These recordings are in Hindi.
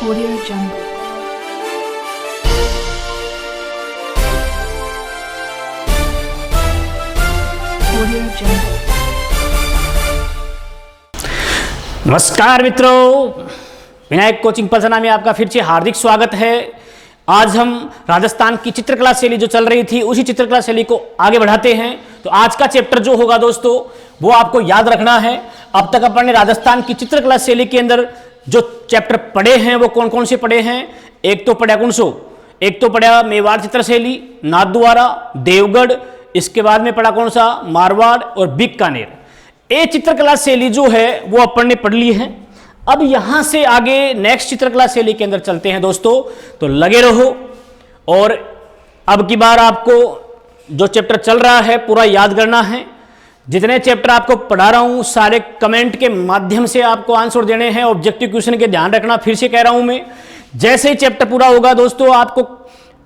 Audio Jungle. Audio Jungle. नमस्कार मित्रों, विनायक कोचिंग पलसना में आपका फिर से हार्दिक स्वागत है। आज हम राजस्थान की चित्रकला शैली जो चल रही थी उसी चित्रकला शैली को आगे बढ़ाते हैं। तो आज का चैप्टर जो होगा दोस्तों वो आपको याद रखना है। अब तक अपन ने राजस्थान की चित्रकला शैली के अंदर जो चैप्टर पढ़े हैं वो कौन कौन से पढ़े हैं। एक तो पढ़ा कौन सो, एक तो पढ़ा मेवाड़ चित्र शैली, नाथद्वारा, देवगढ़, इसके बाद में पढ़ा कौन सा मारवाड़ और बीकानेर। ये चित्रकला शैली जो है वो अपन ने पढ़ ली है। अब यहां से आगे नेक्स्ट चित्रकला शैली के अंदर चलते हैं दोस्तों, तो लगे रहो। और अब की बार आपको जो चैप्टर चल रहा है पूरा याद करना है। जितने चैप्टर आपको पढ़ा रहा हूं सारे कमेंट के माध्यम से आपको आंसर देने हैं। ऑब्जेक्टिव क्वेश्चन के ध्यान रखना, फिर से कह रहा हूं मैं, जैसे ही चैप्टर पूरा होगा दोस्तों आपको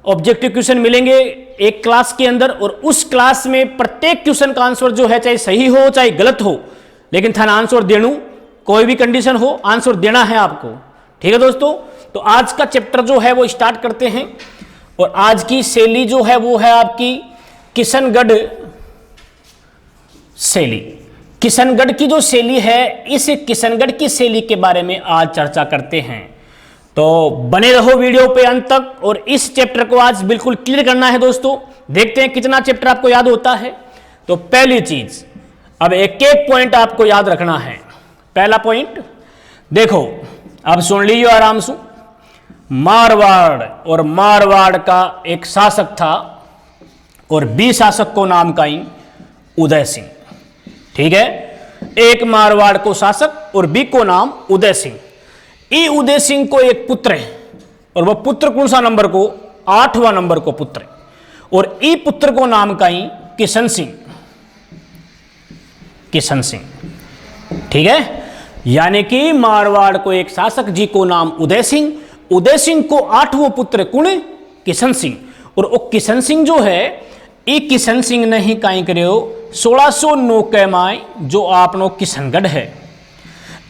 ऑब्जेक्टिव क्वेश्चन मिलेंगे एक क्लास के अंदर, और उस क्लास में प्रत्येक क्वेश्चन का आंसर जो है चाहे सही हो चाहे गलत हो, लेकिन थाना आंसर देनू, कोई भी कंडीशन हो आंसर देना है आपको। ठीक है दोस्तों, तो आज का चैप्टर जो है वो स्टार्ट करते हैं। और आज की शैली जो है वो है आपकी किशनगढ़ शैली। किशनगढ़ की जो शैली है, इस किशनगढ़ की शैली के बारे में आज चर्चा करते हैं। तो बने रहो वीडियो पे अंत तक, और इस चैप्टर को आज बिल्कुल क्लियर करना है दोस्तों। देखते हैं कितना चैप्टर आपको याद होता है। तो पहली चीज, अब एक एक पॉइंट आपको याद रखना है। पहला पॉइंट देखो, अब सुन लीजिए आराम से। मारवाड़, और मारवाड़ का एक शासक था और बी शासक को नाम का ही उदय सिंह। ठीक है, एक मारवाड़ को शासक और बी को नाम उदय सिंह। ई उदय सिंह को एक पुत्र है, और वह पुत्र कौन सा नंबर को, 8वां नंबर को पुत्र है। और ई पुत्र को नाम का ही किशन सिंह, किशन सिंह। ठीक है, यानी कि मारवाड़ को एक शासक जी को नाम उदय सिंह, उदय सिंह को 8वां पुत्र कौन, किशन सिंह। और वो किशन सिंह जो है, ये किशन सिंह ने ही काई करे 1609 के माय जो आपनो किशनगढ़ है,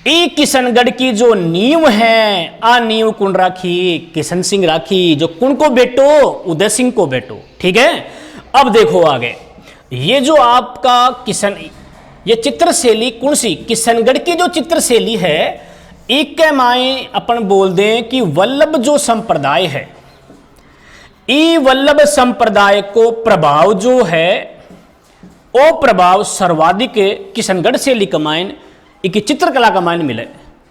ये किशनगढ़ की जो नींव है, आ नींव कुण राखी, किशन सिंह राखी, जो कुण को बेटो, उदय सिंह को बेटो। ठीक है, अब देखो आगे, ये जो आपका ये चित्र शैली कौन सी, किशनगढ़ की जो चित्र शैली है, एक के माए अपन बोल दें कि वल्लभ जो संप्रदाय है, ई वल्लभ संप्रदाय को प्रभाव जो है वो प्रभाव सर्वाधिक किशनगढ़ शैली कमाइन की चित्रकला कमाइन मिले।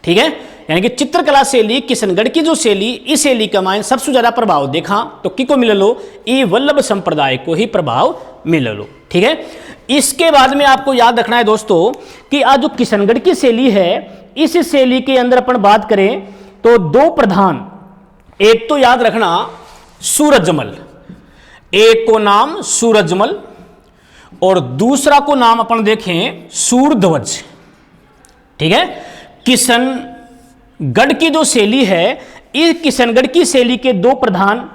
ठीक है, यानी कि चित्रकला शैली किशनगढ़ की जो शैली, इस शैली कमाइन सबसे ज्यादा प्रभाव देखा तो किको मिले लो, ई वल्लभ संप्रदाय को ही प्रभाव मिले लो। ठीक है, इसके बाद में आपको याद रखना है दोस्तों कि आज जो किशनगढ़ की शैली है, इस शैली के अंदर अपन बात करें तो दो प्रधान, एक तो याद रखना सूरजमल, एक को नाम सूरजमल और दूसरा को नाम अपन देखें सूरध्वज। ठीक है, किशनगढ़ की जो शैली है, इस किशनगढ़ की शैली के दो प्रधान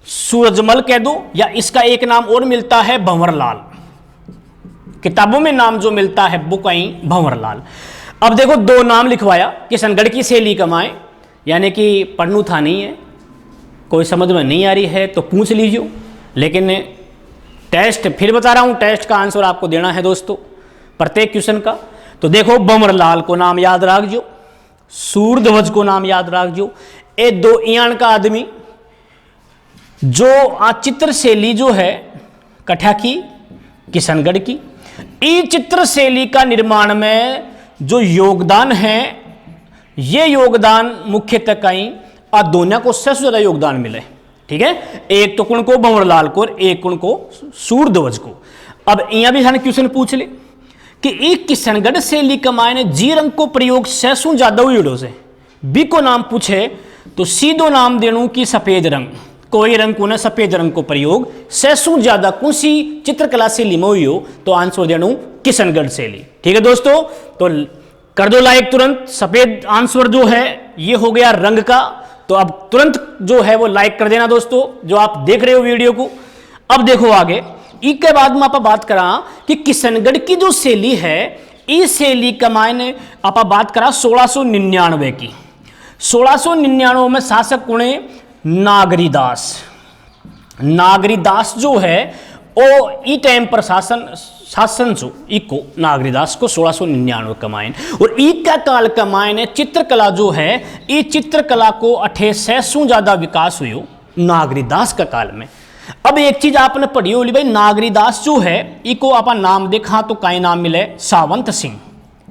सूरजमल कह दो, या इसका एक नाम और मिलता है भंवरलाल। किताबों में नाम जो मिलता है वो कहीं भंवरलाल। अब देखो दो नाम लिखवाया किशनगढ़ की शैली कमाए, यानी कि पढ़नू था नहीं है, कोई समझ में नहीं आ रही है तो पूछ लीजिए। लेकिन टेस्ट फिर बता रहा हूं, टेस्ट का आंसर आपको देना है दोस्तों प्रत्येक क्वेश्चन का। तो देखो भंवरलाल को नाम याद रखजो, सूरध्वज को नाम याद रखजो। ये दो इयान का आदमी जो चित्र शैली जो है कठा की, किशनगढ़ की, इस चित्र शैली का निर्माण में जो योगदान है, ये योगदान मुख्यतः कहीं दोनों को सबसे ज्यादा योगदान मिले। ठीक है, एक तो कुण को भंवरलाल को और एक कुण को सूरध्वज को। अब यहां भी क्वेश्चन पूछ ले कि एक किशनगढ़ शैली कमाए जी रंग को प्रयोग सैसू ज्यादा हुई से, बी को नाम पूछे तो सीधो नाम देनू की सफेद रंग, कोई रंग को ना सफेद रंग को प्रयोग सैसू ज्यादा कौन सी चित्रकला शैली में हुई हो, तो आंसर देनू किशनगढ़ शैली। ठीक है दोस्तों, तो कर दो लाइक तुरंत। सफेद आंसर जो है ये हो गया रंग का, तो अब तुरंत जो है वो लाइक कर देना दोस्तों जो आप देख रहे हो वीडियो को। अब देखो आगे, इसके बाद में आप बात करा कि किशनगढ़ की जो शैली है, इस शैली का मायने आप बात करा 1699 की। 1699 में शासक कौन है? नागरीदास। नागरीदास जो है ओ ई टाइम पर शासन जो इको नागरीदास को 1699 कमायन और ई का काल कमायन है चित्रकला जो है ये चित्रकला को 2800 ज्यादा विकास हुई नागरीदास का काल में। अब एक चीज आपने पढ़ी होली भाई, नागरीदास जो है इको आप नाम देखा तो कई नाम मिले सावंत सिंह,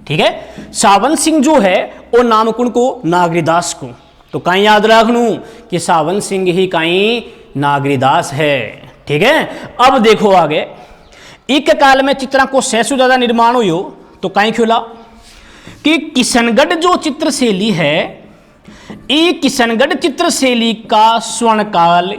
ठीक है। सावंत सिंह जो है वो नाम कुण को? नागरीदास को। तो कहीं याद रखनू कि सावंत सिंह ही कहीं नागरीदास है, ठीक है। अब देखो आगे, एक काल में चित्रा को 600 ज्यादा निर्माण हुई हो तो कहीं खुला कि किशनगढ़ जो चित्र शैली है ये किशनगढ़ चित्र शैली का स्वर्ण काल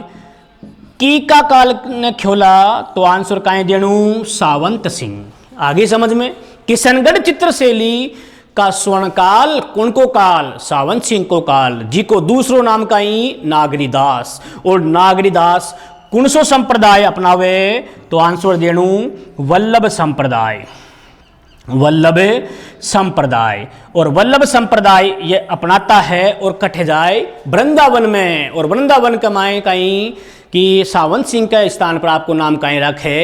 की का काल ने खोला तो आंसर कहीं देणु सावंत सिंह। आगे समझ में, किशनगढ़ चित्र शैली का स्वर्ण काल कौन को काल? सावंत सिंह को काल, जी को दूसरो नाम का ही नागरीदास। और नागरीदास कौन सो संप्रदाय अपनावे तो आंसर देणु वल्लभ संप्रदाय। वल्लभ संप्रदाय, और वल्लभ संप्रदाय ये अपनाता है और कटे जाए वृंदावन में। और वृंदावन कमाए कहीं कि सावंत सिंह के स्थान पर आपको नाम कहीं रखे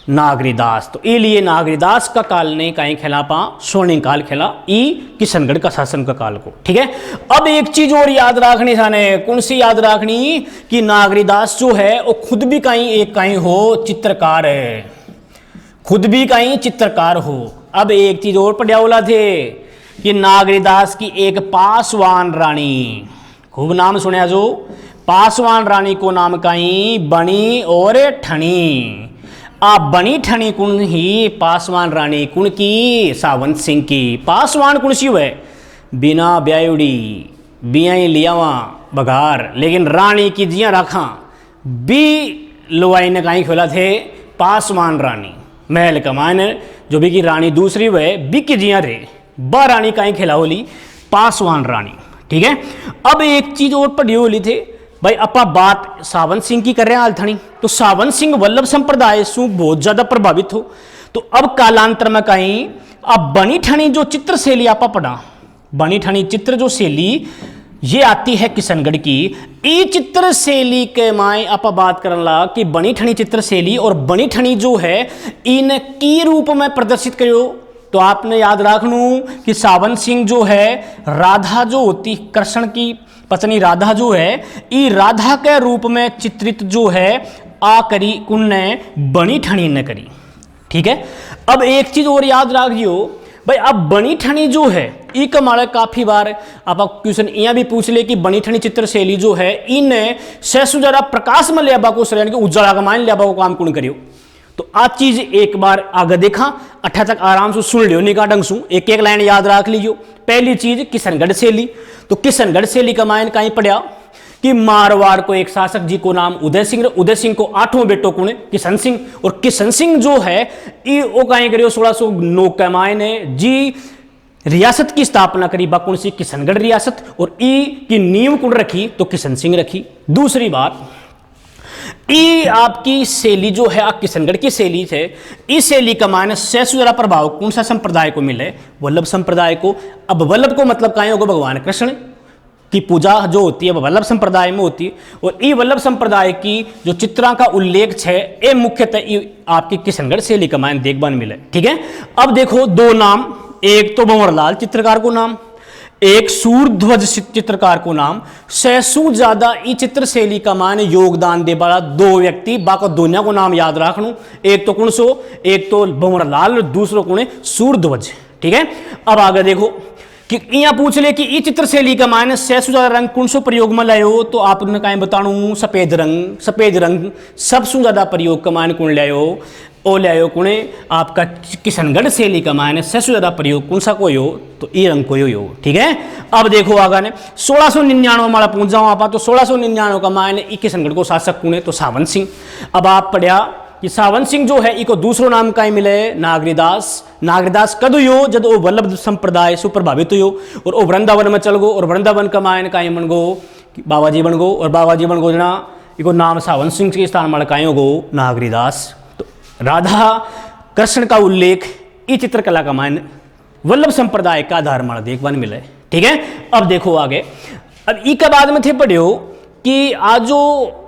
नागरीदास। तो इसलिए नागरीदास का काल ने कहीं खेला पा स्वर्णिम काल खेला ई किशनगढ़ का शासन का काल को, ठीक है। अब एक चीज और याद रखनी थाने, कौन सी याद रखनी कि नागरीदास जो है वो खुद भी कहीं एक कहीं हो चित्रकार है, खुद भी कहीं चित्रकार हो। अब एक चीज और पढ़िया बोला थे कि नागरीदास की एक पासवान रानी, खूब नाम सुनया जो, पासवान रानी को नाम कहीं बनी और ठनी। आ बनी ठनी कुण ही पासवान रानी कुण की? सावंत सिंह की। पासवान कुण सी है? बिना ब्यायुड़ी बिया लियावा बघार, लेकिन रानी की जिया रखा बी लोवाई ने कहीं खोला थे पासवान रानी। महल कमान जो भी की रानी दूसरी वह बी की जिया रे ब रानी कहीं खिला होली पासवान रानी, ठीक है। अब एक चीज और पढ़ी होली थे भाई, अपा बात सावंत सिंह की कर रहे हैं आलथनी, तो सावंत सिंह वल्लभ संप्रदाय से बहुत ज्यादा प्रभावित हो। तो अब कालांतर में कहीं अब बनी ठनी जो चित्र शैली आपा पढ़ा, बनी ठनी चित्र जो शैली ये आती है किशनगढ़ की। ई चित्र शैली के माए आपा बात करन ला कि बनी ठनी चित्र शैली और बनी ठनी जो है इन की रूप में प्रदर्शित करो। तो आपने याद रखनू कि सावंत सिंह जो है राधा जो होती कृष्ण की पत्नी राधा जो है ई राधा के रूप में चित्रित जो है आ करी कुन ने बनी ठनी ने करी, ठीक है। अब एक चीज और याद रखियो भाई, अब बनी ठनी जो है ई कमाले काफी बार आप क्वेश्चन यहाँ भी पूछ ले कि बनी ठनी चित्र शैली जो है इन सहसु जरा प्रकाश में लिया को श्रेणी के उज्जवला का मान लिया को काम कुण करियो। तो आज चीज एक बार आगे देखा 18 तक आराम से सुन लियो निका ढंग सु, एक एक लाइन याद रख लीजियो। पहली चीज किशनगढ़ शैली, तो किशनगढ़ शैली का मायन कहीं पढ़िया कि मारवाड़ को एक शासक जी को नाम उदय सिंह, उदय सिंह को 8वां बेटो कौन है? किशन सिंह। और किशन सिंह जो है वो कहीं करियो 1609 के मायने जी रियासत की स्थापना करी बाकुण सी किशनगढ़ रियासत, और ई की नींव कुण रखी तो किशन सिंह रखी। दूसरी बात ई आपकी शैली जो है किशनगढ़ की शैली है, इस शैली का मायने सहसु जरा प्रभाव कौन सा संप्रदाय को मिले? वल्लभ संप्रदाय को। अब वल्लभ को मतलब कहीं होगा भगवान कृष्ण की पूजा जो होती है वल्लभ संप्रदाय में होती है, और ई वल्लभ संप्रदाय की जो चित्रा का उल्लेख है ये मुख्यतः आपकी किशनगढ़ शैली का मायने देखभाल मिले, ठीक है। अब देखो दो नाम, एक तो भंवरलाल चित्रकार को नाम, एक सूरध्वज चित्रकार को नाम। सहसु ज्यादा ई चित्र शैली का मान योगदान दे वाला दो व्यक्ति बाका दोनों को नाम याद रखनू, एक तो कौन सो, एक तो भंवरलाल और दूसरो कौन है सूरध्वज, ठीक है। अब आगे देखो कि यहाँ पूछ ले कि ई चित्र शैली का मान सहसु ज्यादा रंग कौन सो प्रयोग में लायो, तो आपने कहीं बताणू सफेद रंग। सफेद रंग सबसे ज्यादा प्रयोग का मान कौन लायो? ओ लायो कुणे आपका किशनगढ़ शैली का मायने सबसे ज्यादा प्रयोग कौन सा को हो तो ई रंग को हो, ठीक है। अब देखो आगे ने 1699 माला पहुंच जाओ आप, तो 1699 का मायने ई किशनगढ़ को शासक कौन है तो सावंत सिंह। अब आप पढ़िया कि सावंत सिंह जो है इको दूसरो नाम का ही मिले नागरीदास। नागरीदास कद हो जब वो वल्लभ संप्रदाय से प्रभावित हो और वो वृंदावन में चल गो, और वृंदावन का मायने का बन गो बाबा जी बन गो, और बाबा जी बन गो जना इको नाम सावंत सिंह के स्थान में का गो नागरीदास। राधा कृष्ण का उल्लेख इस चित्रकला का मान वल्लभ संप्रदाय का आधार माना देखवान मिले, ठीक है। अब देखो आगे, अब ई के बाद में थे पढ़े हो कि आज जो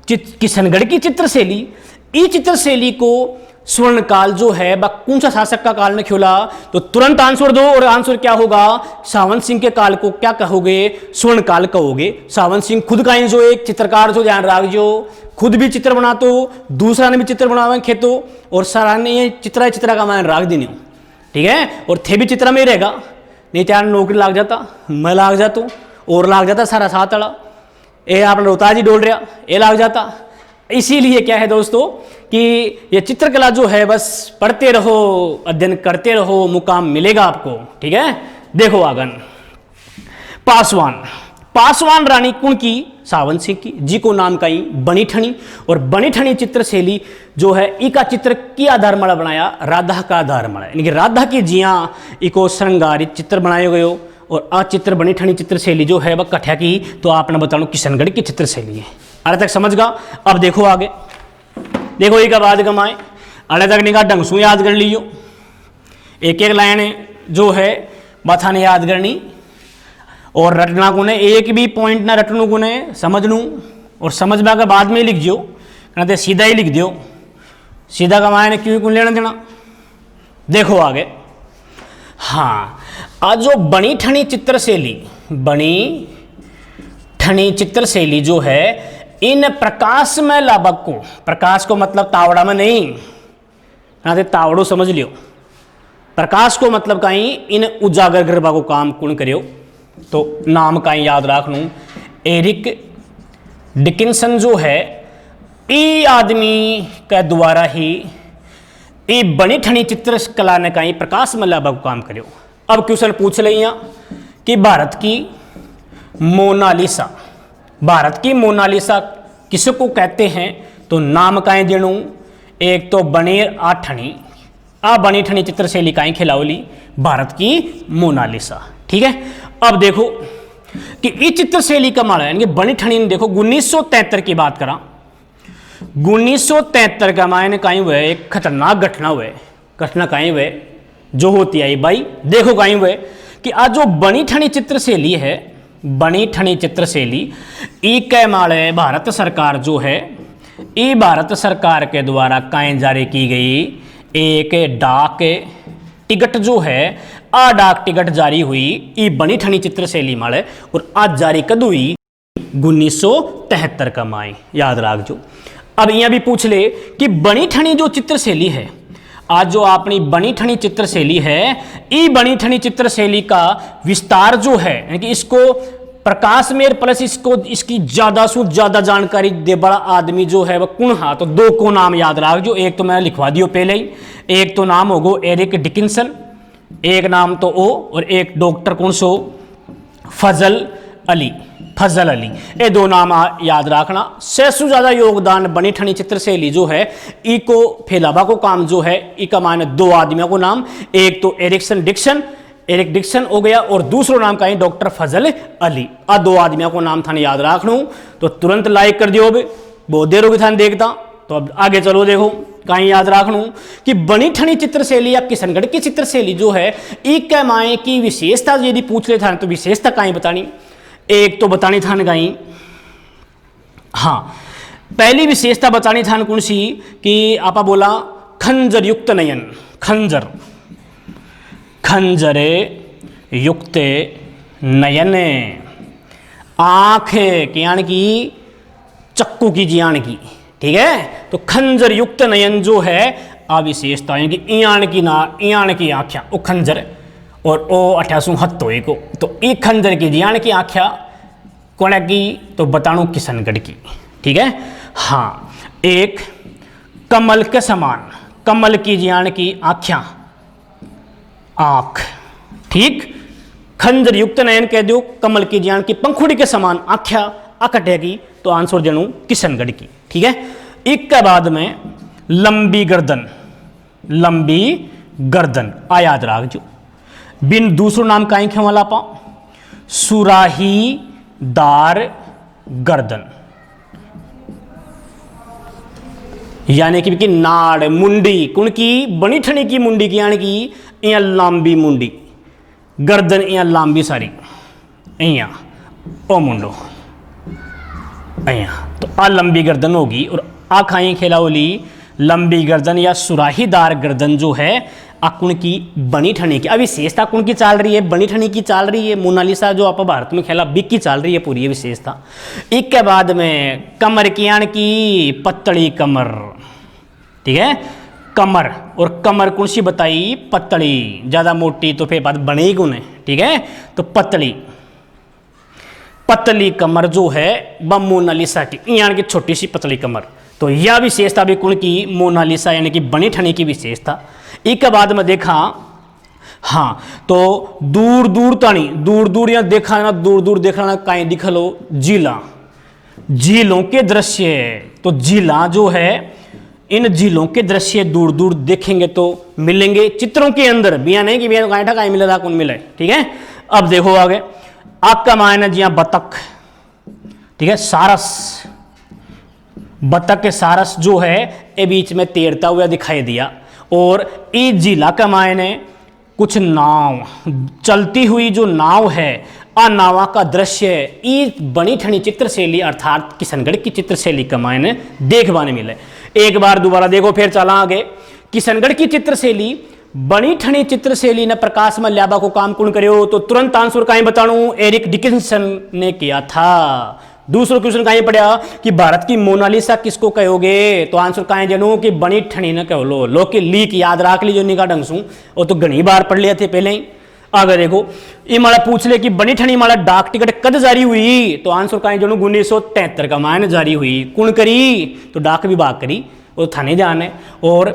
किशनगढ़ की चित्रशैली, ई चित्रशैली को स्वर्ण काल जो है वह कौन सा शासक का काल में खोला, तो तुरंत आंसर दो, और आंसर क्या होगा, सावंत सिंह के काल को क्या कहोगे, स्वर्ण काल कहोगे। सावंत सिंह खुद का ही जो एक चित्रकार जो ध्यान रख जो, खुद भी चित्र बनातो, दूसरा ने भी चित्र बनावे खेतो, और सारा ने ये चित्रा का मान राख देने, ठीक है। और थे भी चित्र में ही रहेगा, नहीं चार नौकरी लाग जाता, मैं लाग जाता और लाग जाता सारा साथ वाला, ये आपने रोहताज डोल रहा, ये लाग जाता। इसीलिए क्या है दोस्तों कि ये चित्रकला जो है बस पढ़ते रहो, अध्ययन करते रहो, मुकाम मिलेगा आपको, ठीक है। देखो आगन, पासवान रानी कुण की, सावंत सिंह की, जी को नाम कई बनी ठनी, और बनी ठनी चित्रशैली जो है इका चित्र की आधार माला बनाया, राधा का आधार माला, यानी कि राधा की जिया इको श्रृंगारित चित्र बनाए गए हो। और आ चित्र बनी ठनी चित्रशैली जो है वह कठिया की, तो आपने बताऊं किशनगढ़ की चित्रशैली है। अरे तक समझ गा। अब देखो आगे, देखो एक बाद कमाए अरे तक निकाह ढंग से याद कर लियो, एक एक लाइन जो है माथा ने याद करनी, और रटना को ने एक भी पॉइंट ना रटनू को ने समझ लूँ, और समझ में अगर बाद में लिख दियो, कहते सीधा ही लिख दियो, सीधा कमाए ने क्यों कौन लेना देना। देखो आगे, हाँ, आज जो बनी ठनी चित्रशैली जो है इन प्रकाश में लाभक को, प्रकाश को मतलब तावड़ा में नहीं, कहते तावड़ो समझ लियो, प्रकाश को मतलब कहीं इन उजागर करवा को काम कौन करियो, तो नाम कहीं याद रख लूँ, एरिक डिकिंसन जो है ई आदमी के द्वारा ही ये बनी ठनी चित्रकला ने कहीं प्रकाश में लाभक को काम करियो। अब क्वेश्चन पूछ लिया कि भारत की मोनालिसा किसको कहते हैं, तो नाम काएं देणु, एक तो बनेर बनी ठनी चित्रशैली काएं खिलावली भारत की मोनालिसा, ठीक है। अब देखो कि इस चित्रशैली का माड़ा, यानी कि बनी ठनी ने देखो 1973 की बात करा, 1973 का मायने कहीं हुए एक खतरनाक घटना हुए, घटना कहीं हुए जो होती आई भाई, देखो कहीं हुए कि आज जो बनी ठनी चित्रशैली है, बनी ठनी चित्रशैली ई के माड़े भारत सरकार जो है, ई भारत सरकार के द्वारा काएं जारी की गई एक डाक टिकट जो है, आ डाक टिकट जारी हुई ई बनी ठनी चित्रशैली माड़े, और आज जारी कद हुई 1973 का माए, याद रख जो। अब यहां भी पूछ ले कि बनी ठनी जो चित्रशैली है, आज जो अपनी बनी ठनी चित्रशैली है, ई बनी ठनी चित्रशैली का विस्तार जो है, यानी कि इसको प्रकाश मेर प्लस इसको इसकी ज्यादा से ज्यादा जानकारी दे बड़ा आदमी जो है वह कौन हा, तो दो को नाम याद रख जो, एक तो मैंने लिखवा दियो पहले ही, एक तो नाम होगो एरिक डिकिंसन, एक नाम तो ओ, और एक डॉक्टर कौन सो फजल अली, ये दो नाम याद रखना। सबसे ज्यादा योगदान बनी ठनी चित्रशैली जो है इको फैलावा को काम जो है, इका माने दो आदमियों को नाम, एक तो एरिक डिक्सन हो गया, और दूसरो नाम का डॉक्टर फजल अली, आ दो आदमियों को नाम थाने याद रख लूँ, तो तुरंत लाइक कर दियो, बहुत देर होगी थाने देखता। तो अब आगे चलो, देखो कहीं याद रख लूँ कि बनी ठनी चित्रशैली या किशनगढ़ की चित्रशैली जो है एक माए की विशेषता यदि पूछ ले था तो विशेषता कहीं बतानी, एक तो बतानी थान गई, हाँ पहली विशेषता बतानी थान कौन सी कि आपा बोला खंजर युक्त नयन, खंजरे युक्त नयन, आंख ज्ञान की चक्कू की ज्ञान की, ठीक है। तो खंजर युक्त नयन जो है अविशेषता, यानी कि इयान की आंखें वो खंजर, और ओ 88 हत्तो को, तो एक खंजर की जियान की आख्या कौन की, तो बताणु किशनगढ़ की, ठीक है। हाँ, एक कमल के समान, कमल की जियान की आख्या आंख, ठीक, खंजर युक्त नयन कह दो, कमल की जियान की पंखुड़ी के समान आख्या अकटेगी, तो आंसर जनू किशनगढ़ की, ठीक है। एक के बाद में लंबी गर्दन आ याद रख जो, बिन दूसरो नाम काई खे वाला पा सुराही दार गर्दन, यानी कि नाड़ मुंडी कुण की बनी ठनी की मुंडी की, यानी कि यहाँ लंबी मुंडी, गर्दन यहाँ लांबी सारी यहाँ ओ मुंडो यहाँ, तो आ लंबी गर्दन होगी और आ खाई खेलावली लंबी गर्दन या सुराहीदार गर्दन जो है अकुण की बनी ठनी की विशेषता कुण की चाल रही है, बनी ठनी की चाल रही है। मोनालिसा जो आप भारत में खेला बिक की चाल रही है पूरी ये विशेषता। एक के बाद में कमर की यान की पतली कमर, ठीक है, कमर, और कमर कौन सी बताई, पतली, ज्यादा मोटी तो फिर बात बनेगी उन्हें, ठीक है, तो पतली, पतली कमर जो है वह मोनालिसा की यानी कि छोटी सी पतली कमर। तो यह विशेषता भी कौन की, मोनालिसा यानी कि बनी ठनी की विशेषता। एक के बाद में देखा, हाँ, तो दूर दूर तानी, दूर दूर यहाँ देखा ना, दूर दूर देखा ना, कहीं दिख लो झीला, झीलों के दृश्य, तो झीला जो है इन झीलों के दृश्य दूर दूर देखेंगे तो मिलेंगे चित्रों के अंदर, बिया नहीं कि बिया गांठा कहीं मिले था कौन मिले, ठीक है। अब देखो आगे, आपका मायना जी हाँ बतख, ठीक है, सारस, बतख के सारस जो है ये बीच में तैरता हुआ दिखाई दिया। और इस जिला का मायने कुछ नाव, चलती हुई जो नाव है, आ नावा का दृश्य इस बनी ठनी चित्रशैली अर्थात किशनगढ़ की चित्रशैली का मायने देखवाने मिले। एक बार दोबारा देखो, फिर चला आगे, किशनगढ़ की चित्रशैली बनी ठनी चित्रशैली ने प्रकाश में ल्याबा को काम कौन करो, तो तुरंत आंसर कहीं बताऊं, एरिक डिकिंसन ने किया था। दूसरा क्वेश्चन कहीं पड़ा कि भारत की मोनालिसा किसको कहोगे, तो आंसर कहीं जानू कि बनी ठनी ने कहो लो कि लीक याद रख लीजिए निका ढंग से, वो तो घनी बार पढ़ लिए थे पहले ही। आगे देखो, ये माला पूछ ले कि बनी ठनी माला डाक टिकट कद जारी हुई, तो आंसर कहीं जानू 1973 का मायने जारी हुई। कौन करी, तो डाक विभाग करी, वो थाने ध्यान है। और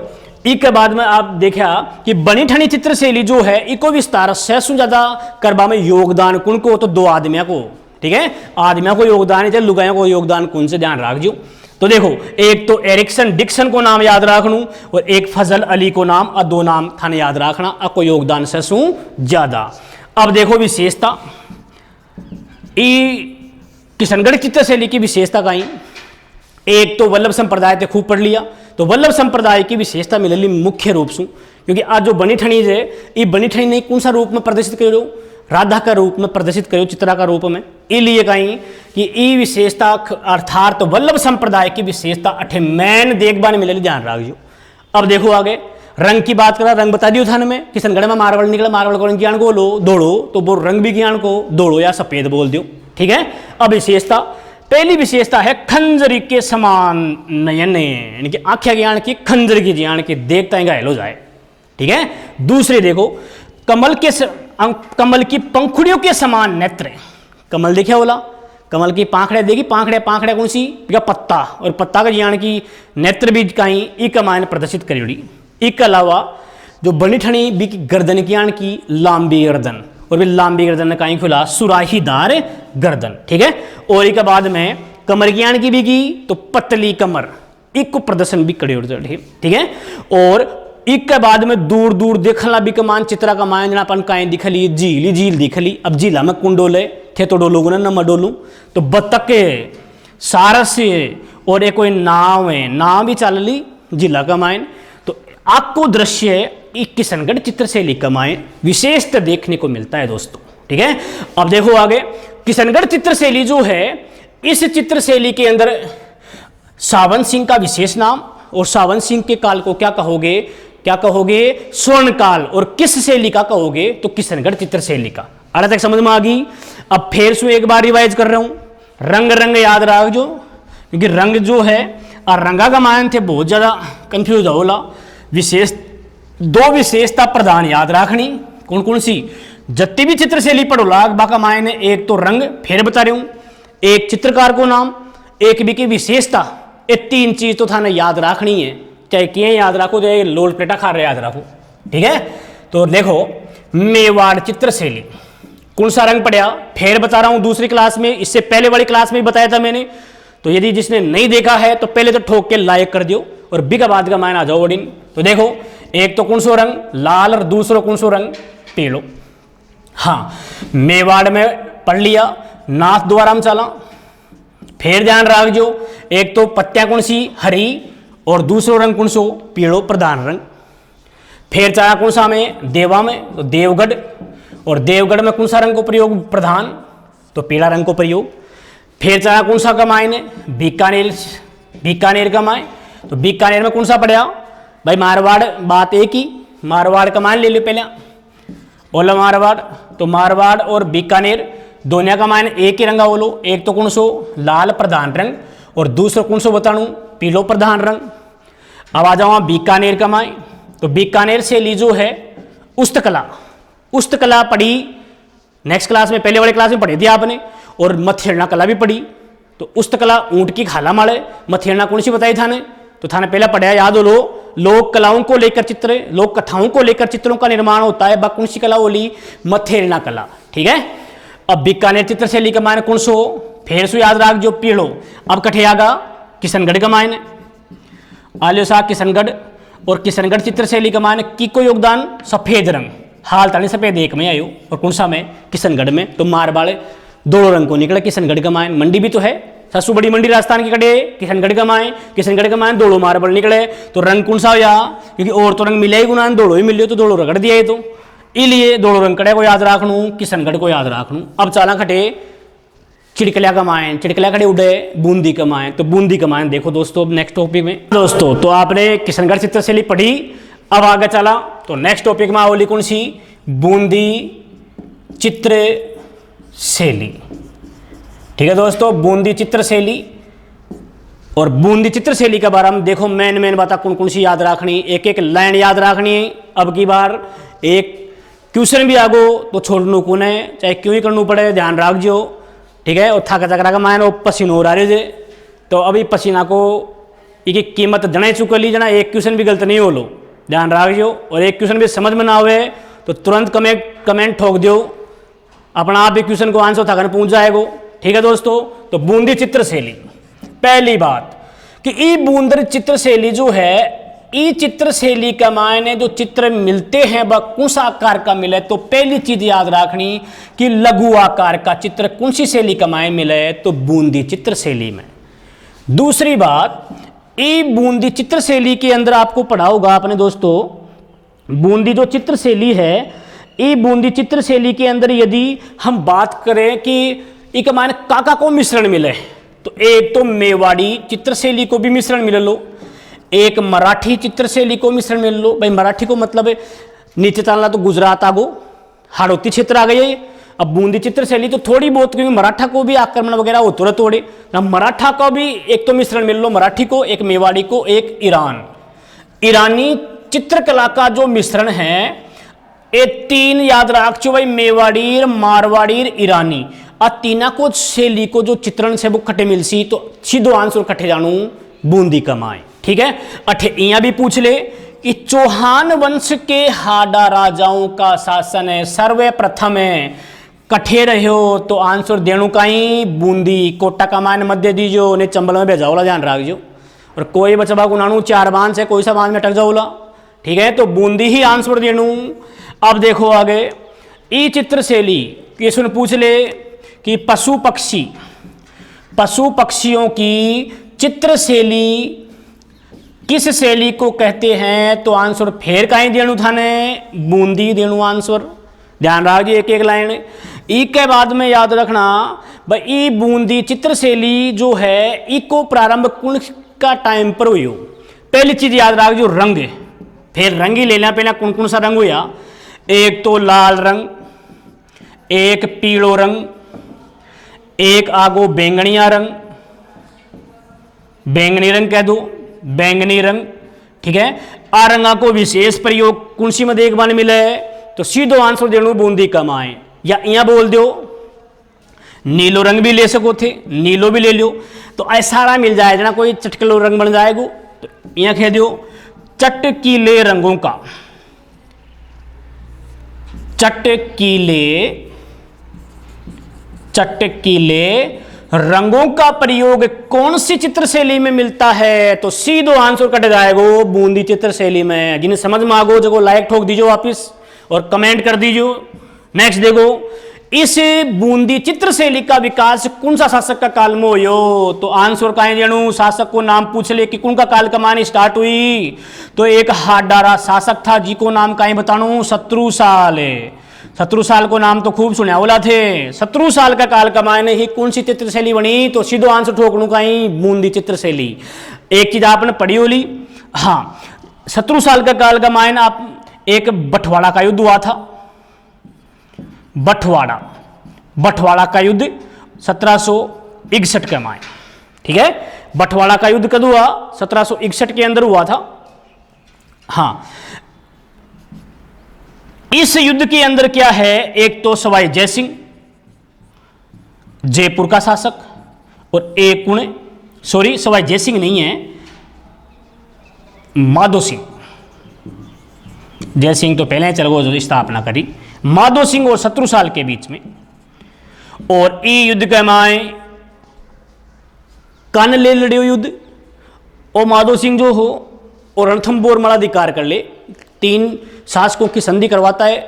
इसके बाद में आप देखा कि बनी ठनी चित्रशैली जो है इको विस्तार से ज्यादा करबा में योगदान कौन को, तो 2 आदमियों को, ठीक है, आदमियों को योगदान है, लुगाइयों को योगदान कौन से ध्यान रख जो। तो देखो, एक तो एरिक्सन डिक्सन को नाम याद रखनू और एक फजल अली को नाम, और 2 नाम थाने याद रखना, आपको योगदान से ज्यादा। अब देखो विशेषता, किशनगढ़ चित्रशैली की विशेषता कहीं, एक तो वल्लभ संप्रदाय ते खूब पढ़ लिया, तो वल्लभ संप्रदाय की विशेषता मिलेली मुख्य रूप से, क्योंकि आज जो बनी ठनी है ये बनी ठनी ने कौन सा रूप में प्रदर्शित करो, राधा का रूप में प्रदर्शित करो, चित्रा का रूप में, इसलिए कहीं कि ये विशेषता अर्थात तो वल्लभ संप्रदाय की विशेषता अठे मैन देखभाल मिलेली, ध्यान रखियो। अब देखो आगे, रंग की बात करा, रंग बता दियो थाने में, किशनगढ़ में मार्बल निकला, मार्बल को ज्ञान को लो दौड़ो, तो वो रंग भी ज्ञान को दौड़ो या सफेद बोल दियो, ठीक है। अब विशेषता, पहली विशेषता है खंजरी के समान नयन, यानी कि आंखें ज्ञान की खंजर की ज्ञान की देखता ही घायल हो जाए, ठीक है। दूसरे देखो, कमल की पंखुड़ियों के समान नेत्र, कमल देखे बोला, कमल की पाखड़े देखी, पाखड़े पाखड़े कौन सी, पत्ता, और पत्ता का ज्ञान की नेत्र भी कहीं एक मायन प्रदर्शित करी। इसके अलावा जो बनी ठनी भी गर्दन ज्ञान की लंबी गर्दन, और भी लंबी गर्दन ने कहीं खुला सुराहीदार गर्दन, ठीक है। और एक बाद में कमर ज्ञान की भी की, तो पतली कमर, एक को प्रदर्शन भी कड़ी, ठीक है। और एक के बाद में दूर दूर देखला भी कमान चित्रा का मान अपन कहीं दिख ली, झील दिख ली। अब झीला में कौन डोले थे, तो डोलूंगा ना, मैं डोलूं, तो बतख सारस और एक कोई नाव है, नाव भी चल ली झीला का मायन। तो आपको दृश्य किशनगढ़ चित्रशैली का मायन विशेषता देखने को मिलता है दोस्तों, ठीक है। अब देखो आगे, किशनगढ़ चित्रशैली जो है, इस चित्रशैली के अंदर सावन सिंह का विशेष नाम, और सावन सिंह के काल को क्या कहोगे, स्वर्ण काल, और किस शैली का कहोगे, तो किशनगढ़ चित्रशैली का। अरे तक समझ में आ गई। अब फिर से एक बार रिवाइज कर रहा हूं, रंग याद रख जो, क्योंकि रंग जो है और रंगा का मान थे बहुत ज्यादा कंफ्यूज होला। विशेष 2 विशेषता प्रधान याद रखनी, कौन कौन सी, जत्ती भी चित्रशैली पढ़ोला बाका मायने, एक तो रंग, फिर बता रही हूं, एक चित्रकार को नाम, एक भी की विशेषता, ये 3 चीज तो थाने याद रखनी है, चाहे किए याद रखो, चाहे लोल प्लेटा खा रहे याद रखो, ठीक है। तो देखो, मेवाड़ चित्रशैली कौन सा रंग पढ़ा, फिर बता रहा हूं दूसरी क्लास में, इससे पहले वाली क्लास में बताया था मैंने। तो यदि जिसने नहीं देखा है तो पहले तो ठोक के लाइक कर दियो, और बिगा बाद का मायना आ जाओ वोडिंग। तो देखो, एक तो कौन सो रंग लाल, और दूसरा कौन सो रंग पीलो। हाँ, मेवाड़ में पढ़ लिया, नाथ द्वारा हम चला, फिर ध्यान रख जो, एक तो पत्तियां कौन सी हरी, और दूसरो रंग कौन सो पीड़ो प्रधान रंग। फिर चाहे कौन सा में देवा में, तो देवगढ़, और देवगढ़ में कौन सा रंग को प्रयोग प्रधान, तो पीला रंग को प्रयोग। फिर चला कौन सा कमाइन है, बीकानेर कमाइन, तो बीकानेर में कौन सा पड़ा भाई, मारवाड़, बात एक ही, मारवाड़ कमाइन ले लो पहले, ओला मारवाड़, तो मारवाड़ और बीकानेर दोनों कमाइन एक ही रंगा बोलो, एक तो कौन सो लाल प्रधान रंग और दूसरा कौन सो बताणु पीलो प्रधान रंग। अब आ जाओ बीकानेर कमाइन, तो बीकानेर शैली जो है उस्तकला, उस्तकला पढ़ी नेक्स्ट क्लास में, पहले वाले क्लास में पढ़ी थी आपने, और मथेरना कला भी पढ़ी। तो उस्तकला ऊंट की खाला माले, मथेरना कौन सी बताई थाने, तो थाने पहले पढ़ा याद हो लो, लोक कलाओं को लेकर चित्र, लोक कथाओं को लेकर चित्रों का निर्माण होता है, कौन सी कला बोली, मथेरना कला। ठीक है, अब बीकानेर चित्र शैली का मायने कौन सो, फिर सो याद रख जो पीड़ो। अब कठे आगा किशनगढ़ का मायने, आलियो सा किशनगढ़, और किशनगढ़ चित्र शैली का मायने की को योगदान सफेद रंग, हाल ताली सफेद एक में आयो, और कौन सा में किशनगढ़ में, तो मारवाड़ दो रंग को निकले किशनगढ़ का मायन। मंडी भी तो है, सबसे बड़ी मंडी राजस्थान की कटे किशनगढ़ का मायन, किशनगढ़ का मायन दोड़ो मार्बल निकले, तो रंग कौन सा हो या, क्योंकि और तो रंग मिले ही गुना, दोड़ो ही मिले, तो दोड़ो रगड़ दिया, तो इसलिए दोड़ो रंग कड़े को याद रखनू, किशनगढ़ को याद रखनू। अब चाला खटे चिड़कलिया का मायन, चिड़कलिया खड़े उड़े बूंदी का मायन, तो बूंदी का मायन देखो दोस्तों नेक्स्ट टॉपिक में। दोस्तों तो आपने किशनगढ़ चित्र शैली पढ़ी, अब आगे चला तो नेक्स्ट टॉपिक में आवली कौन सी, बूंदी चित्र शैली। ठीक है दोस्तों, बूंदी चित्र शैली, और बूंदी चित्र शैली के बारे में देखो मेन बात कौन कौन सी याद रखनी, एक एक लाइन याद रखनी है। अब की बार एक क्वेश्चन भी आगो तो छोड़नू कौन है, चाहे क्यों ही करनू पड़े, ध्यान रख जो। ठीक है, और थका चकरा का मायने पसीनो हो रहा है, तो अभी पसीना को एक कीमत जने चुका ली जना, एक क्वेश्चन भी गलत नहीं हो लो, ध्यान रख जो। और एक क्वेश्चन भी समझ में ना आवे तो तुरंत कमेंट ठोक दो, अपना आप भी क्वेश्चन को आंसर थकन पहुंच जाएगा। ठीक है दोस्तों, तो बूंदी चित्र शैली, पहली बात कि ई बूंदी चित्र शैली जो है, ई चित्र शैली का मायने जो चित्र मिलते हैं वह कौन सा आकार का मिले, तो पहली चीज याद रखनी कि लघु आकार का चित्र कौन सी शैली का मायने मिले, तो बूंदी चित्र शैली में। दूसरी बात, ई बूंदी चित्र शैली के अंदर आपको पढ़ा होगा आपने दोस्तों, बूंदी जो चित्र शैली है, ई बूंदी चित्र शैली के अंदर यदि हम बात करें कि एक मायने काका को मिश्रण मिले, तो एक तो मेवाड़ी चित्र शैली को भी मिश्रण मिल लो, एक मराठी चित्र शैली को मिश्रण मिल लो। भाई मराठी को मतलब नीचे चलना तो गुजरात आगो, हाड़ौती क्षेत्र आ गए। अब बूंदी चित्र शैली तो थोड़ी बहुत, क्योंकि मराठा को भी आक्रमण वगैरह हो तो थोड़े, मराठा का भी एक तो मिश्रण मिल लो, मराठी को, एक मेवाड़ी को, एक ईरानी चित्रकला का जो मिश्रण है, ये तीन याद रख चो भाई, मेवाड़ी, मारवाड़ी, ईरानी, आ तीना को शैली को जो चित्रण से वो खटे मिलसी, तो सीधो आंसर खटे जानू बूंदी कमाए। ठीक है, अठे इया भी पूछ ले कि चौहान वंश के हाडा राजाओं का शासन है सर्वप्रथम है, कठे रहो, तो आंसर देणु का ही बूंदी, कोटा कमान मध्य दीजो ने चंबल में भेजाओला, ध्यान रखो। और कोई बचबा गुनानू चार बांध से कोई सा बांध में अटक जाओला। ठीक है, तो बूंदी ही आंसर देणु। अब देखो आगे, ई चित्र शैली क्वेश्चन पूछ ले कि पशु पक्षियों की चित्र शैली किस शैली को कहते हैं, तो आंसर फेर कहीं देणु थाने बूंदी देणु आंसर, ध्यान रखिए एक एक लाइन। ई के बाद में याद रखना भाई, ई बूंदी चित्र शैली जो है, ई को प्रारंभ कौन का टाइम पर हुई हो। पहली चीज याद रख जो रंग, फिर रंग ही लेना पहला कौन कौन सा रंग हुआ, एक तो लाल रंग, एक पीलो रंग, एक आगो बैंगनिया रंग, बैंगनी रंग कह दो, बैंगनी रंग। ठीक है, आ रंगा को विशेष प्रयोग कौन सी में देखभाल मिले, तो सीधो आंसर देणु बूंदी कमाए, या इया बोल दो नीलो रंग भी ले सको थे, नीलो भी ले लो, तो ऐसा सारा मिल जाए जना कोई चटकलो रंग बन जाएगा, तो इया कह दो चटकीले रंगों का, चटकीले रंगों का प्रयोग कौन सी चित्र शैली में मिलता है, तो सीधो आंसर कट जाएगा बूंदी चित्र शैली में। जिन्हें समझ में आगो जगो लाइक ठोक दीजो वापिस और कमेंट कर दीजो। नेक्स्ट देखो, इस बूंदी चित्र शैली का विकास कौन सा शासक का काल में हो, तो आंसर का जनू शासक को नाम पूछ ले कि कौन का काल कमान स्टार्ट हुई, तो एक हाडारा शासक था जी को नाम का बताणु शत्रुसाल है, 17 साल को नाम तो खूब सुना बोला थे। 17 साल का काल का मायने ही कौन सी चित्र शैली बनी, तो सीधो आंसर ठोकनू कहीं बूंदी चित्र शैली। एक चीज आपने पढ़ी होली, हाँ 17 साल का काल का मायने आप एक बंटवारा का युद्ध हुआ था। बंटवारा का युद्ध 1761 के मायने, ठीक है। बंटवारा का युद्ध कब हुआ, 1761 के अंदर हुआ था। हाँ, इस युद्ध के अंदर क्या है, एक तो सवाई जयसिंह जयपुर का शासक, और एक सवाई जयसिंह नहीं है, माधो सिंह। जयसिंह तो पहले चल गो स्थापना करी, माधो सिंह और 17 साल के बीच में। और ई युद्ध के माए कान ले लड़े युद्ध, और माधो सिंह जो हो और रणथंबोर मलाधिकार कर ले, 3 शासकों की संधि करवाता है।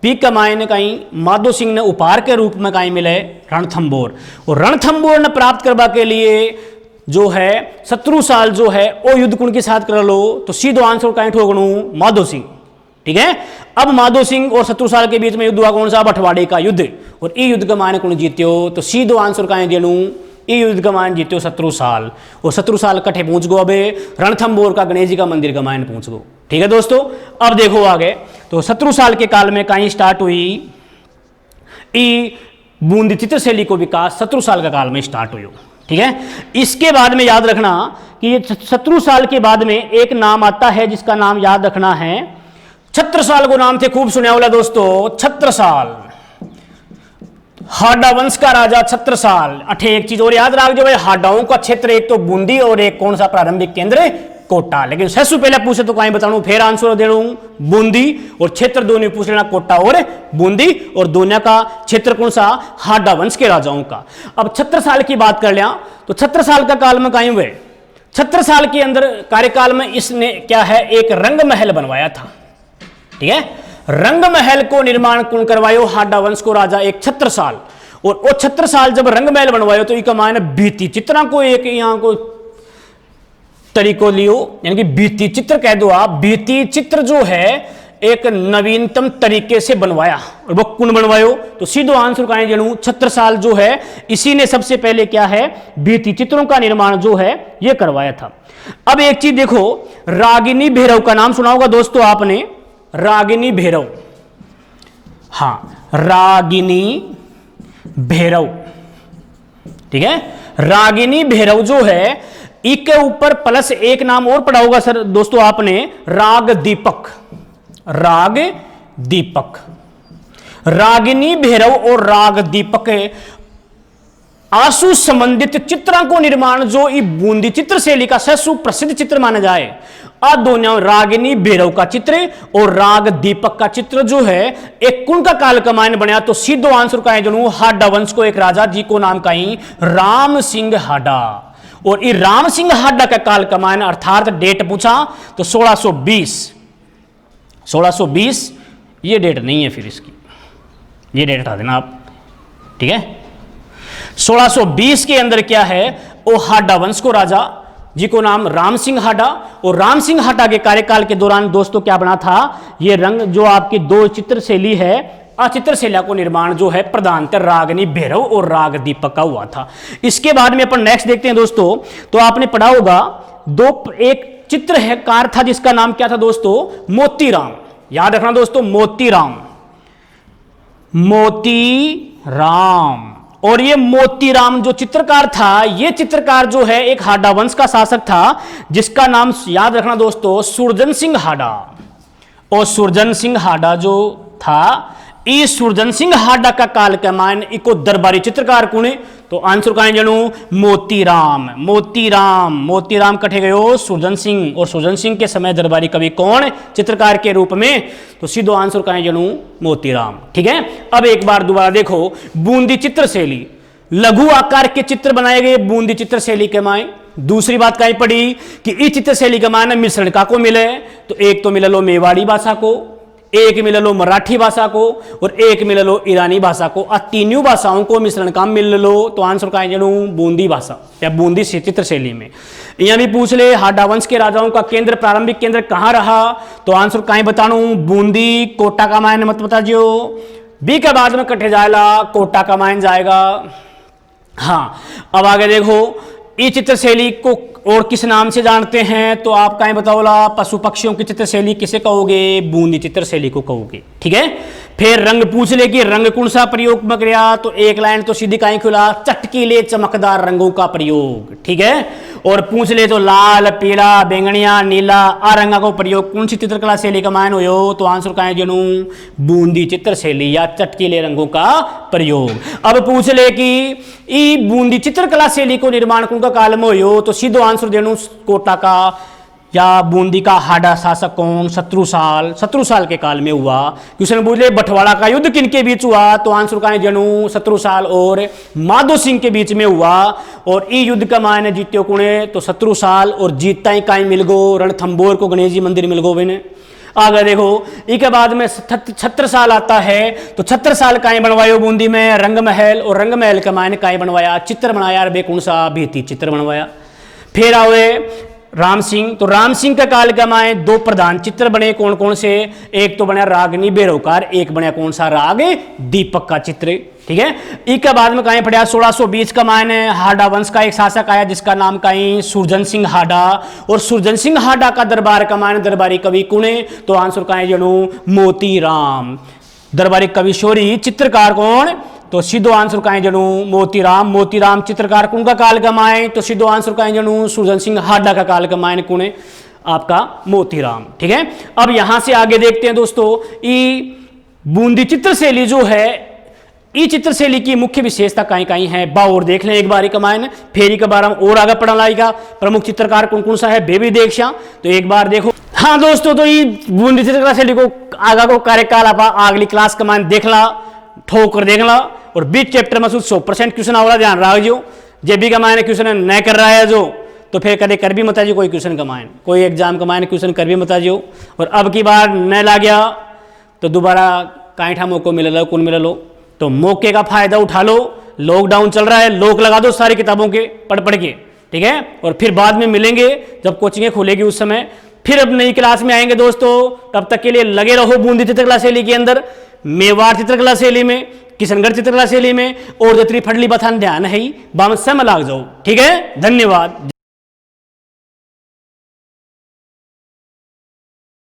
पीक का मायने कहीं माधो सिंह ने उपहार के रूप में कहीं मिले रणथंबोर, और रणथंबोर ने प्राप्त करवा के लिए जो है 17 साल जो है वो युद्ध कुण के साथ कर लो, तो सीधो आंसर कहीं ठोकनू माधो सिंह, ठीक है। अब माधो सिंह और 17 साल के बीच में युद्ध हुआ कौन सा, बंटवाड़े का युद्ध, और ई युद्ध का मायने कौन जीत्यो, तो सीधो आंसर कहीं देनू ई युद्ध का मान जीत्यो 17 साल, और 17 साल कट्ठे पहुंच गो अबे रणथंबोर का गणेश जी का मंदिर का मान पहुंच गो, ठीक है दोस्तों। अब देखो आगे, तो 17 साल के काल में कहीं स्टार्ट हुई ई बूंदी चित्र शैली को विकास 17 साल का काल में स्टार्ट हुई, ठीक है। इसके बाद में याद रखना कि ये 17 साल के बाद में एक नाम आता है जिसका नाम याद रखना है छत्रसाल को नाम थे खूब सुना वाला दोस्तों, छत्रसाल, हाडा वंश का राजा छत्रसाल। अठे एक चीज और याद रख जो भाई, हाडाओं का क्षेत्र एक तो बूंदी और एक कौन सा प्रारंभिक केंद्र कोटा, लेकिन सबसे पहले पूछे तो कहीं बताऊं, फिर आंसर दे रहा हूं बूंदी, और क्षेत्र दोनों पूछ लेना कोटा और बूंदी, और दोनों का क्षेत्र कौन सा, हाडा वंश के राजाओं का। अब 76 साल की बात कर लिया, तो 76 साल का काल में कहीं हुए, 76 साल के अंदर कार्यकाल में इसने क्या है, एक रंग महल बनवाया था, ठीक है। रंग महल को निर्माण कौन करवायो, हाडा वंश को राजा एक 76 साल, और वो 76 साल जब रंग महल बनवायो तो इका मायने बीती चित्रा को एक यहाँ को तरीको लियो, यानी कि बीती चित्र कह दो आप। बीती चित्र जो है एक नवीनतम तरीके से बनवाया, और वो कौन बनवायो, तो सीधो आंसर कहें जनू 76 साल जो है इसी ने सबसे पहले क्या है, बीती चित्रों का निर्माण जो है ये करवाया था। अब एक चीज देखो, रागिनी भैरव का नाम सुना होगा दोस्तों आपने, रागिनी भैरव, हाँ रागिनी भैरव, ठीक है। रागिनी भैरव जो है इसके ऊपर प्लस एक नाम और पढ़ा होगा सर दोस्तों आपने, राग दीपक, राग दीपक। रागिनी भैरव और राग दीपक आंसू संबंधित चित्रों को निर्माण जो ई बूंदी चित्र शैली का सबसे प्रसिद्ध चित्र माना जाए। आ दोनों रागिनी भैरव का चित्र और राग दीपक का चित्र जो है एक कुण का काल का मान बनया, तो सीधो आंसर का है जो हाडा वंश को एक राजा जी को नाम कहीं राम सिंह हाडा, और ये राम सिंह हाडा का काल का मान अर्थात डेट पूछा तो 1620 ये डेट नहीं है, फिर इसकी ये डेट हटा देना आप, ठीक है। 1620 के अंदर क्या है, वो हाडा वंश को राजा जी को नाम राम सिंह हाडा, और राम सिंह हाडा के कार्यकाल के दौरान दोस्तों क्या बना था, ये रंग जो आपकी 2 चित्र शैली है, अचित्र शैली को निर्माण जो है प्रधानतर रागिनी भैरव और राग दीपक का हुआ था। इसके बाद में अपन नेक्स्ट देखते हैं दोस्तों, तो आपने पढ़ा होगा एक चित्र है कार था जिसका नाम क्या था दोस्तों, मोतीराम। याद रखना दोस्तों, मोतीराम, मोतीराम। और ये मोतीराम जो चित्रकार था, ये चित्रकार जो है एक हाडा वंश का शासक था जिसका नाम याद रखना दोस्तों सुरजन सिंह हाडा। और सुरजन सिंह हाडा जो था, इस सुरजन सिंह हाडा का काल का मान इको दरबारी चित्रकार कौन है, तो आंसर कहें जनू मोतीराम। मोतीराम, मोतीराम कटे गयो सुरजन सिंह, और सुरजन सिंह के समय दरबारी कवि कौन चित्रकार के रूप में, तो सीधो आंसर कहें जनू मोतीराम, ठीक है। अब एक बार दोबारा देखो, बूंदी चित्र शैली, लघु आकार के चित्र बनाए गए बूंदी चित्र शैली के माए। दूसरी बात कहीं पड़ी कि इस चित्र शैली के माने मिश्रण का को मिले, तो एक तो मिले लो मेवाड़ी भाषा को, एक मिल लो मराठी भाषा को, और एक मिल लो ईरानी भाषा को। और तीनों भाषाओं को मिश्रण का मिल लो, तो आंसर का जनू बूंदी भाषा या बूंदी चित्र शैली में। यहां भी पूछ ले हाडा वंश के राजाओं का केंद्र प्रारंभिक केंद्र कहां रहा, तो आंसर कहीं बतानू बूंदी। कोटा का मायने मत बता जो, बी के बाद में कटे जाएगा कोटा का माइन जाएगा। हाँ, अब आगे देखो, इस चित्र शैली को और किस नाम से जानते हैं, तो आप कहीं बताओला पशु पक्षियों की चित्र शैली किसे कहोगे, बूंदी चित्र शैली को कहोगे। ठीक है, फिर रंग पूछ ले कि रंग कौन सा प्रयोग में किया, तो एक लाइन तो सीधी कहीं खुला, चटकीले चमकदार रंगों का प्रयोग। ठीक है, और पूछ ले तो लाल, पीला, बैंगनिया, नीला आ रंगा को प्रयोग कौन सी चित्रकला शैली का मान हो, तो आंसर कहीं जनू बूंदी चित्र शैली या चटकीले रंगों का प्रयोग। अब पूछ ले कि ई बूंदी चित्रकला शैली को निर्माण कौन का काल में हो, तो सीधो आंसर देनू कोटा का या बूंदी का हाड़ा शासक कौन, शत्रुसाल के काल में हुआ। क्वेश्चन बोले बंटवारा का युद्ध किनके बीच हुआ, तो आंसर का जनू शत्रुसाल और माधो सिंह के बीच में हुआ। और ई युद्ध का मायने जीत्यो कुणे, तो शत्रुसाल, और जीतता ही काई मिल गो रणथंबोर को गणेश जी मंदिर मिल गो बने। आगे देखो, इसके बाद में छत्रसाल आता है, तो छत्रसाल काई बनवायो बूंदी में रंग महल, और रंग महल का मायने काई बनवाया, चित्र बनाया, बे कौन सा भित्ति चित्र बनवाया। फिर आवे राम सिंह, तो राम सिंह का काल का माए दो प्रधान चित्र बने, कौन कौन से, एक तो बना रागनी बेरोकार, एक बना कौन सा राग दीपक का चित्र। ठीक है, इसके बाद में कहीं पड़ा 1620 का मायने हाडा वंश का एक शासक आया जिसका नाम कहीं सुरजन सिंह हाडा, और सुरजन सिंह हाडा का दरबार का मायने दरबारी कवि कुणे, तो आंसर कहीं जनू मोती राम। दरबारी कवि शोरी चित्रकार कौन, तो सीधो आंसर कहीं जनू मोतीराम चित्रकार कौन का काल का माए, तो सीधो आंसर कहीं जनू सुरजन सिंह हाडा का काल का मायने कुणे आपका मोतीराम। ठीक है, अब यहां से आगे देखते हैं दोस्तों, ई बूंदी चित्र शैली जो है, ई चित्र शैली की मुख्य विशेषता कहीं कहीं है, बा और देख लें एक बारी का मायने, फेरी के बारे में और आगे पढ़ा लाएगा, प्रमुख चित्रकार कौन कौन सा है वे भी देख श्या, तो एक बार देखो। हाँ दोस्तों, तो ये बूंदी चित्रकला शैली को आगा को कार्यकाल आप अगली क्लास का मायने देख ला, ठोक कर देख ला, और बीच चैप्टर में 100% क्वेश्चन आवला, ध्यान रखो। जे भी का मायने क्वेश्चन न कर रहा है जो, तो फिर कभी कर भी मत आजियो कोई क्वेश्चन का मायने, कोई एग्जाम का मायने क्वेश्चन कर भी मत आजियो। और अब की बार न ला गया तो दोबारा काई ठा मौको मिले लो, कौन मिले लो, तो मौके का फायदा उठा लो। लॉकडाउन चल रहा है, लॉक लगा दो सारी किताबों के पढ़ के। ठीक है, और फिर बाद में मिलेंगे जब कोचिंगें खुलेगी उस समय, फिर अब नई क्लास में आएंगे दोस्तों। तब तक के लिए लगे रहो बूंदी चित्रकला शैली के अंदर, मेवाड़ चित्रकला शैली में, किशनगढ़ चित्रकला शैली में, और जत्री फटली बथान ध्यान है ही बाम समय लाग जाओ। ठीक है, धन्यवाद।